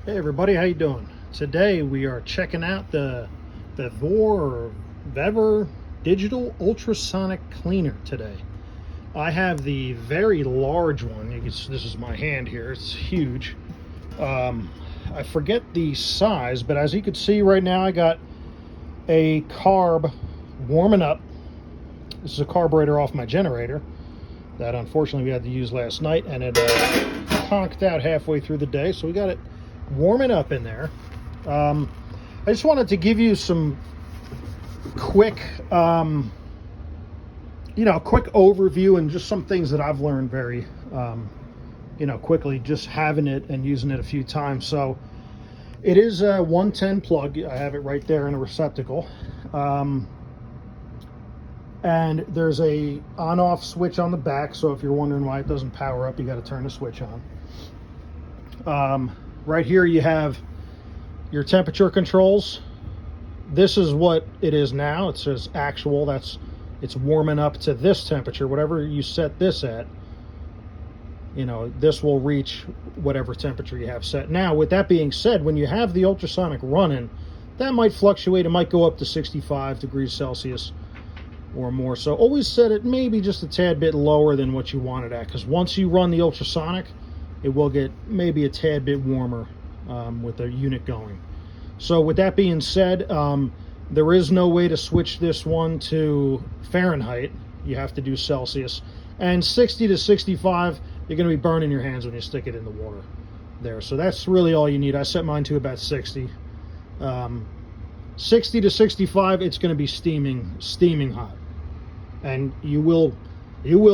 Hey everybody, how you doing? Today we are checking out the Vevor Digital Ultrasonic Cleaner today. I have the very large one. This is my hand here. It's huge. I forget the size, but as you can see right now, I got a carb warming up. This is a carburetor off my generator that unfortunately we had to use last night, and it conked out halfway through the day, so we got it warming up in there. I just wanted to give you some quick quick overview and just some things that I've learned very quickly, just having it and using it a few times. So it is a 110 plug. I have it right there in a receptacle, and there's a on-off switch on the back, so if you're wondering why it doesn't power up, you got to turn the switch on. Right here you have your temperature controls. This is what it is now. It says actual. It's warming up to this temperature. Whatever you set this at, this will reach whatever temperature you have set. Now, with that being said, when you have the ultrasonic running, that might fluctuate. It might go up to 65 degrees Celsius or more. So always set it maybe just a tad bit lower than what you want it at, because once you run the ultrasonic, it will get maybe a tad bit warmer with the unit going. So with that being said, there is no way to switch this one to Fahrenheit. You have to do Celsius. And 60 to 65, you're going to be burning your hands when you stick it in the water there. So that's really all you need. I set mine to about 60. 60 to 65, it's going to be steaming hot. And you will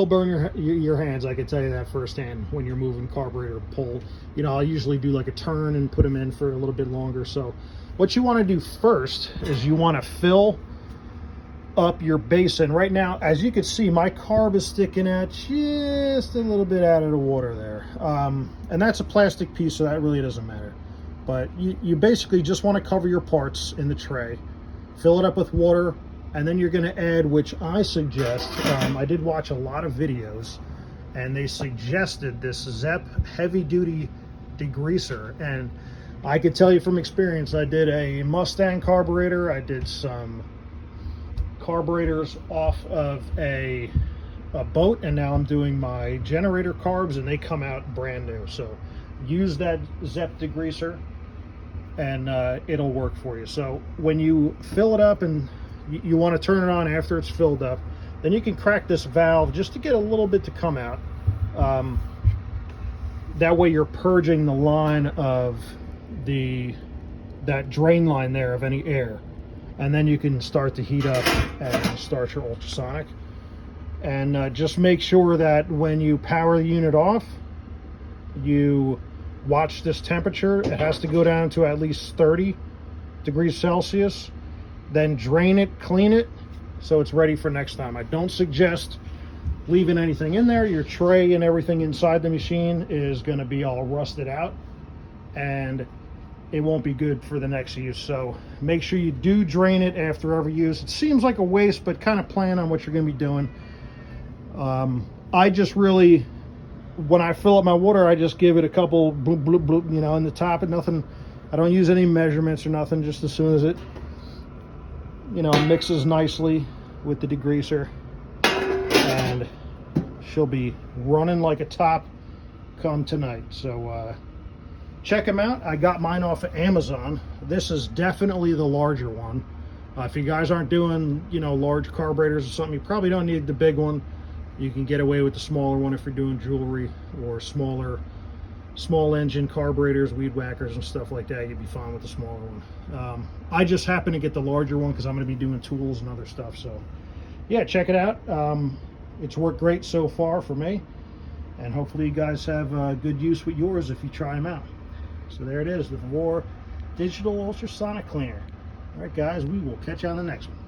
burn your hands. I can tell you that firsthand when you're moving carburetor pull. I usually do like a turn and put them in for a little bit longer. So what you want to do first is you want to fill up your basin. Right now, as you can see, my carb is sticking out just a little bit out of the water there. And that's a plastic piece, so that really doesn't matter. But you basically just want to cover your parts in the tray, fill it up with water, and then you're going to add, which I suggest, I did watch a lot of videos, and they suggested this Zep heavy duty degreaser. And I could tell you from experience, I did a Mustang carburetor, I did some carburetors off of a boat, and now I'm doing my generator carbs, and they come out brand new. So use that Zep degreaser, and it'll work for you. So when you fill it up, and you want to turn it on after it's filled up, then you can crack this valve just to get a little bit to come out. That way you're purging the line of that drain line there of any air, and then you can start to heat up and start your ultrasonic. And just make sure that when you power the unit off, you watch this temperature. It has to go down to at least 30 degrees Celsius. Then drain it, clean it, so it's ready for next time. I don't suggest leaving anything in there. Your tray and everything inside the machine is going to be all rusted out, and it won't be good for the next use. So make sure you do drain it after every use. It seems like a waste, but kind of plan on what you're going to be doing. I just really, when I fill up my water, I just give it a couple bloop, bloop, bloop, in the top, and nothing. I don't use any measurements or nothing. Just as soon as it mixes nicely with the degreaser, and she'll be running like a top come tonight. So check them out. I got mine off of Amazon. This is definitely the larger one. If you guys aren't doing large carburetors or something, you probably don't need the big one. You can get away with the smaller one if you're doing jewelry or small engine carburetors, weed whackers and stuff like that. You'd be fine with the smaller one. I just happen to get the larger one because I'm going to be doing tools and other stuff. So yeah, check it out. It's worked great so far for me, and hopefully you guys have good use with yours if you try them out. So there it is, the Vevor Digital Ultrasonic Cleaner. All right guys, we will catch you on the next one.